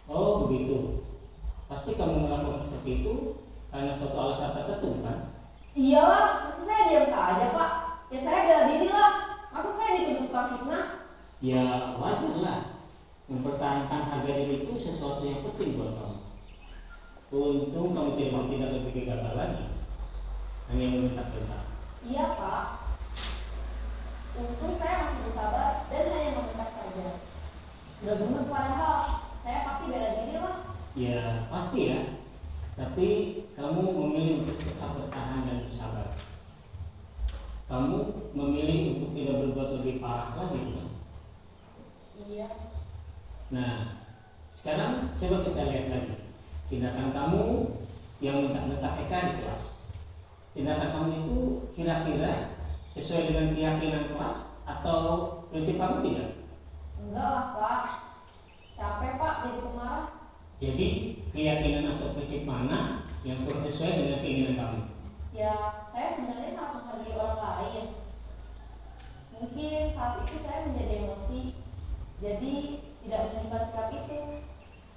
Oh begitu. Pasti kamu melakukan seperti itu karena suatu alasan tertentu kan? Iyalah, masa saya diam saja Pak? Ya saya bela diri lah. Masa saya dituduh tukang fitnah? Ya wajar lah. Mempertahankan harga diri itu sesuatu yang penting buat kamu. Untung kamu tidak lebih gegabah lagi, hanya membentak-bentak. Iya Pak. Untung saya masih bersabar dan hanya membentak saja. Udah gemes padahal. Saya pasti bela diri lah. Ya pasti ya. Tapi kamu memilih untuk tetap bertahan dan bersabar. Kamu memilih untuk tidak berbuat lebih parah lagi, bukan? Iya. Nah, sekarang coba kita lihat lagi tindakan kamu yang mentak-mentak Eka di kelas. Tindakan kamu itu kira-kira sesuai dengan keyakinan kelas atau prinsip kamu tidak? Enggak lah Pak, capek Pak jadi pemarah. Jadi keyakinan atau prinsip mana yang kurang sesuai dengan keinginan kamu? Ya, saya sebenarnya sangat menghargai orang lain. Mungkin saat itu saya menjadi emosi, jadi tidak menunjukkan sikap itu.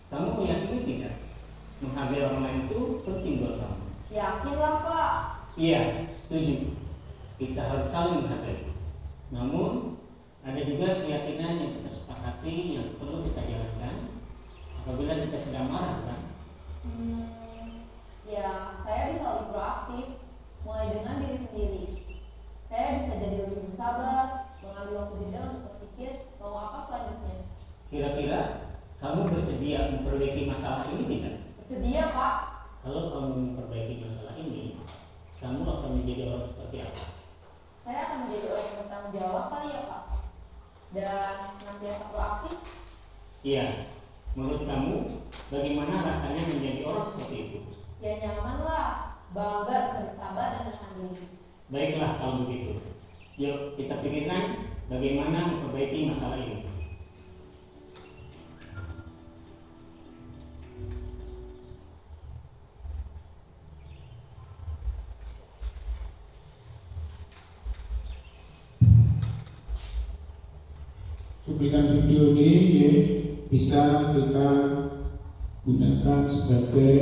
Kamu meyakini tidak menghargai orang lain itu penting buat kamu? Yakinlah Pak. Iya, setuju. Kita harus saling menghargai. Namun ada juga keyakinan yang kita sepakati yang perlu kita jalankan apabila kita sedang marah, kan? Ya, saya bisa lebih proaktif, mulai dengan diri sendiri. Saya bisa jadi lebih bersabar, mengambil waktu jeda untuk berpikir mau apa selanjutnya. Kira-kira kamu bersedia memperbaiki masalah ini tidak? Bersedia Pak. Kalau kamu memperbaiki masalah ini, kamu akan menjadi orang seperti apa? Saya akan menjadi orang yang bertanggung jawab kali ya Pak. Dan senantiasa proaktif. Iya, menurut kamu bagaimana rasanya menjadi orang seperti itu? Ya nyaman lah, bangga bisa bersabar dan menahan diri. Baiklah kalau begitu. Yuk kita pikirkan bagaimana memperbaiki masalah ini. Cuplikan video ini ya, bisa kita gunakan sebagai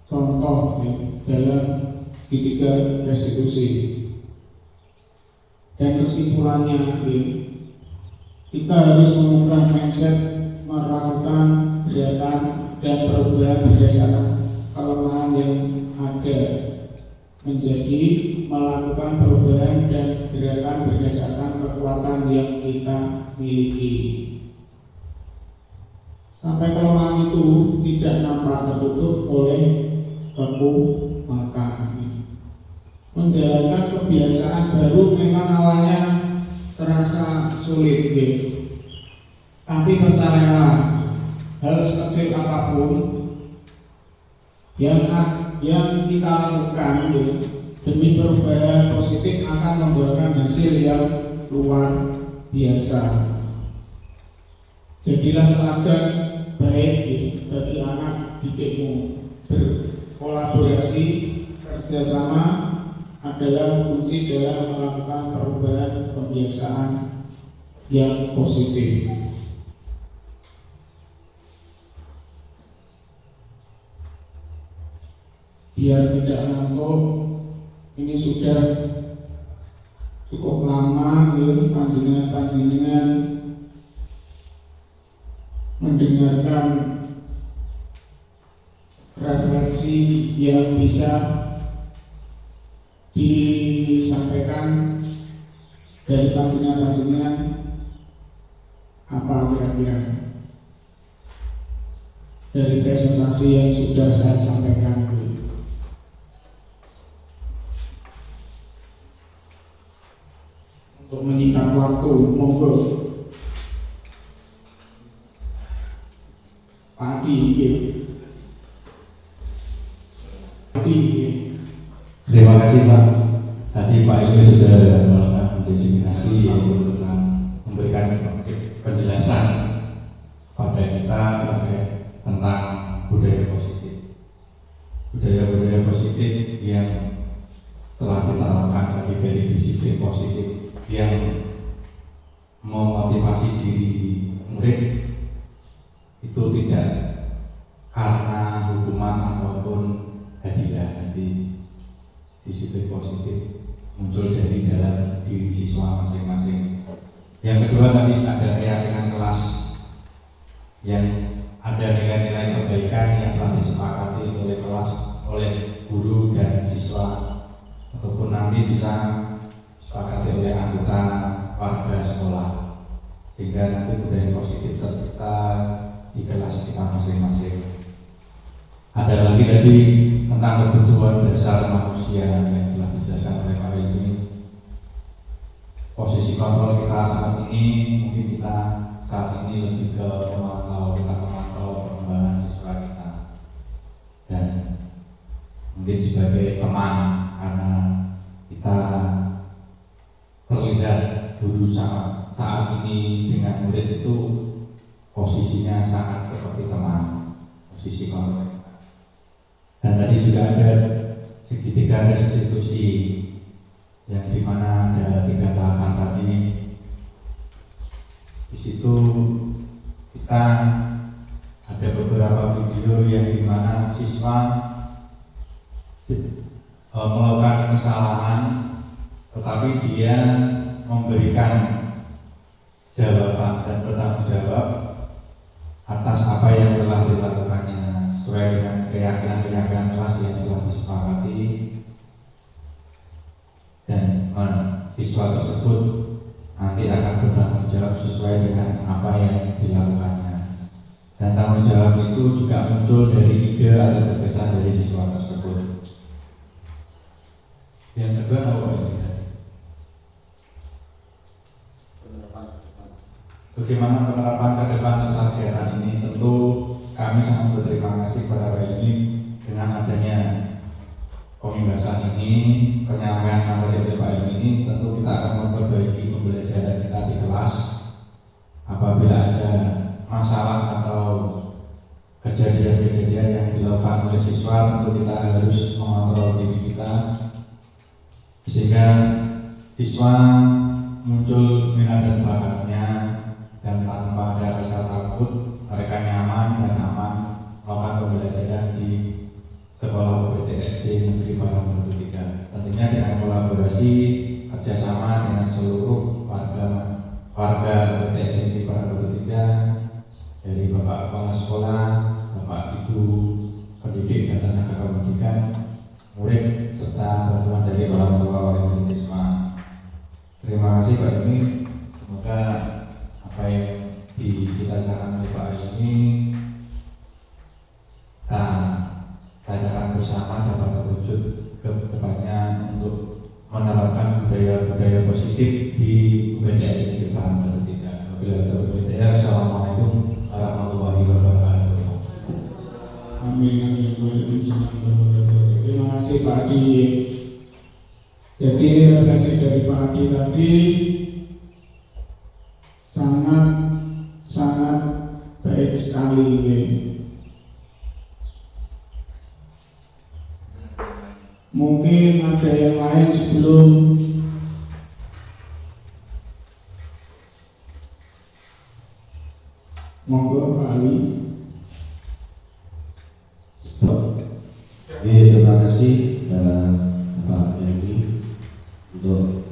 contoh ya, dalam segitiga restitusi. Dan kesimpulannya ya, kita harus mengubah mindset, melakukan gerakan dan perubahan berdasarkan kelemahan yang ada, menjadi melakukan perubahan dan gerakan berdasarkan kekuatan yang kita miliki. Sampai kelemahan itu tidak nampak tertutup oleh kekuatan. Menjalankan kebiasaan baru memang awalnya terasa sulit, tapi percayalah, hal sekecil apapun yang kita lakukan demi perubahan positif akan membuahkan hasil yang luar biasa. Jadilah teladan baik bagi anak didikmu. Berkolaborasi, kerjasama adalah kunci dalam melakukan perubahan kebiasaan yang positif. Biar tidak ngantuk, ini sudah cukup lama panjenengan mendengarkan refleksi yang bisa disampaikan dari panjenengan apa kira-kira dari presentasi yang sudah saya sampaikan. Untuk menyingkat waktu, monggo Padi. Terima kasih Pak. Tadi Pak Ilmi sudah melakukan diseminasi tentang memberikan penjelasan pada kita terkait tentang budaya positif. Budaya-budaya positif yang telah kita lakukan tadi dari disiplin positif yang memotivasi diri murid itu tidak karena hukuman ataupun hadiah. Nanti disiplin positif muncul dari dalam diri siswa masing-masing. Yang kedua tadi ada keyakinan kelas yang ada nilai-nilai kebaikan yang telah disepakati oleh kelas, oleh guru dan siswa, ataupun nanti bisa disepakati oleh anggota warga sekolah, sehingga nanti budaya positif tercipta di kelas kita masing-masing. Ada lagi tadi tentang kebutuhan dasar manusia yang telah dijelaskan oleh Pak ini. Posisi kontrol kita saat ini, mungkin kita saat ini lebih ke memantau perkembangan siswa kita, dan mungkin sebagai teman, karena kita terlihat guru saat ini dengan murid itu posisinya sangat seperti teman, posisi kontrol. Dan tadi juga ada segitiga restitusi yang dimana ada 3 tahapan tadi. Di situ kita ada beberapa video yang dimana siswa melakukan kesalahan, tetapi dia memberikan jawaban dan bertanggung jawab atas apa yang telah dilakukannya sesuai dengan keyakinan kelas yang telah disepakati, dan siswa tersebut nanti akan bertanggung jawab sesuai dengan apa yang dilakukannya. Dan tanggung jawab itu juga muncul dari ide atau gagasan dari siswa tersebut. Yang kedua apa ini? Bagaimana penerapan ke depan setelah kegiatan ini? Tentu kami sangat berterima kasih kepada Pak ini dengan adanya pembebasan ini, penyampaian materi dari Pak ini. Tentu kita akan memperbaiki pembelajaran kita di kelas. Apabila ada masalah atau kejadian-kejadian yang dilakukan oleh siswa, tentu kita harus mengontrol diri kita sehingga siswa muncul minat dan bakatnya, dan tanpa ada rasa takut mereka nyaman dan aman melakukan pembelajaran di sekolah PTSD Negeri Parang Batu 3. Tentunya dengan kolaborasi kerjasama dengan seluruh warga PTSD Negeri Parang Batu 3, dari Bapak Kepala Sekolah, Bapak Ibu pendidik dan tenaga pendidikan, murid, serta bantuan dari orang tua wali siswa. Terima kasih Pak ini. Semoga apa yang dicita-citakan oleh Pak ini kita tanyakan bersama dapat terwujud ke depannya untuk menerapkan budaya-budaya positif di UPTS Negeri Parang Batu 3. Wabillahi taufiq wal hidayah. Assalamualaikum warahmatullahi wabarakatuh. Amin. Terima kasih Pak Adi. Jadi refleksi dari Pak Adi tadi sangat baik sekali. Mungkin ada yang lain sebelum monggo Pak Ali. Terima kasih Pak Yandi untuk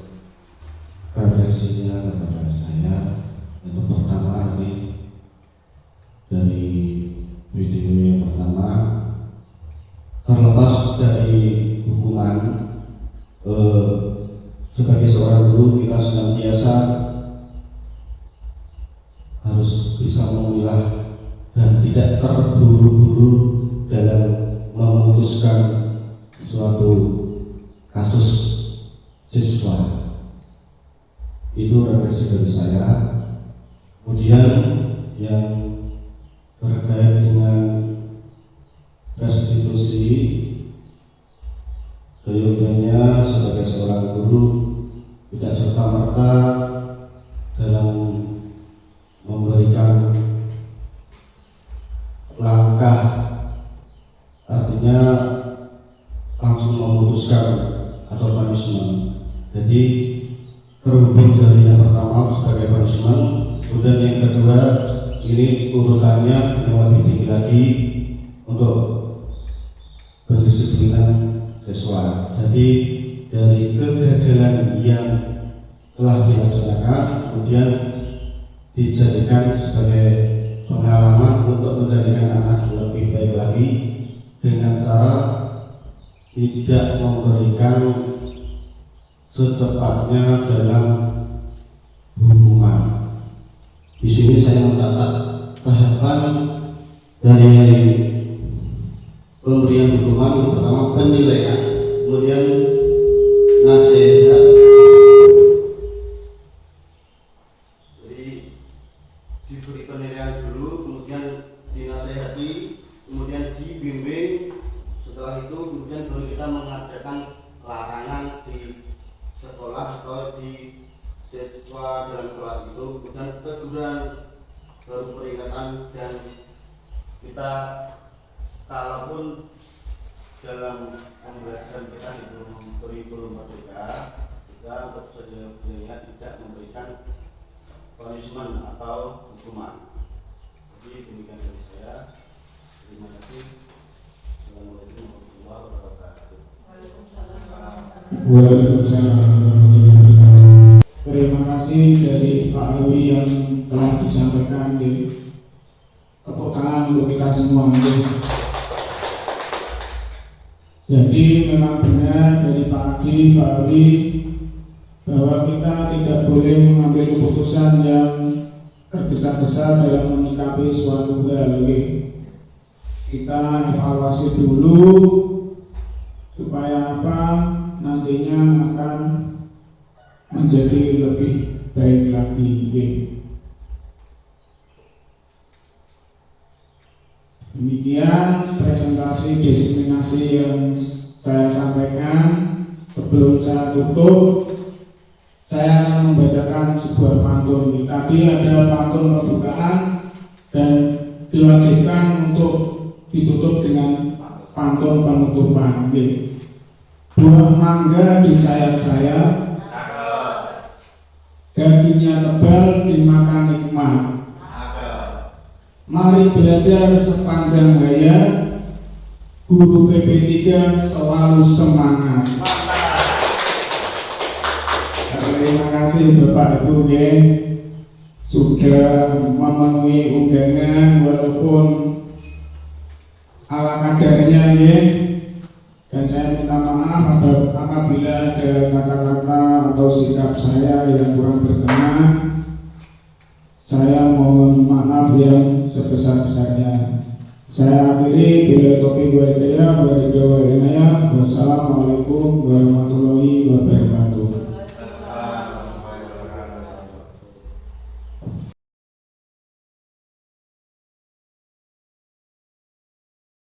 refleksinya kepada saya. Untuk pertama ini dari video yang pertama, terlepas dari hukuman, sebagai seorang guru kita senantiasa harus bisa memilah dan tidak terburu-buru dalam memutuskan suatu kasus siswa. Itu refleksi dari saya. Kemudian yang terkait dengan restitusi, seyogyanya sebagai seorang guru tidak serta-merta dalam memberikan langkah, artinya langsung memutuskan atau punishment. Jadi terhubung dari yang pertama sebagai punishment, kemudian yang kedua ini urutannya yang lebih tinggi lagi untuk pendisiplinan siswa. Jadi dari kegagalan yang telah dilaksanakan kemudian dijadikan sebagai pengalaman untuk menjadikan anak lebih baik lagi dengan cara tidak memberikan secepatnya dalam hukuman. Di sini saya mencatat tahapan dari pemberian dibimbing. Setelah itu kemudian baru kita mengadakan larangan di sekolah atau di siswa dalam kelas itu, kemudian teguran, baru peringatan, dan kita kalaupun dalam pembelajaran kita itu kurikulum merdeka, kita untuk sejauh tidak memberikan punishment atau hukuman. Jadi demikian dari saya. Terima kasih. Assalamualaikum warahmatullahi wabarakatuh. Waalaikumsalam. Terima kasih dari Pak Ewi yang telah disampaikan. Tepuk tangan untuk kita semua. Jadi memang benar dari Pak Adi, Pak Ewi, bahwa kita tidak boleh mengambil keputusan yang tergesa-gesa dalam menyikapi suatu hal. Kita evaluasi dulu supaya apa nantinya akan menjadi lebih baik lagi. Demikian presentasi diseminasi yang saya sampaikan. Sebelum saya tutup, saya akan membacakan sebuah pantun. Tadi ada pantun pembukaan dan diwajibkan untuk ditutup dengan pantun penutupan. Buah mangga di sayap-sayap, dagingnya tebal dimakan nikmat. Mari belajar sepanjang hayat, guru PP3 selalu semangat. Terima kasih Bapak Ibu sudah memenuhi undangan walaupun ala kadarnya. Dan saya minta maaf apabila ada kata-kata atau sikap saya yang kurang berkenan. Saya mohon maaf yang sebesar-besarnya. Saya akhiri bila topik waridaya. Wassalamualaikum warahmatullahi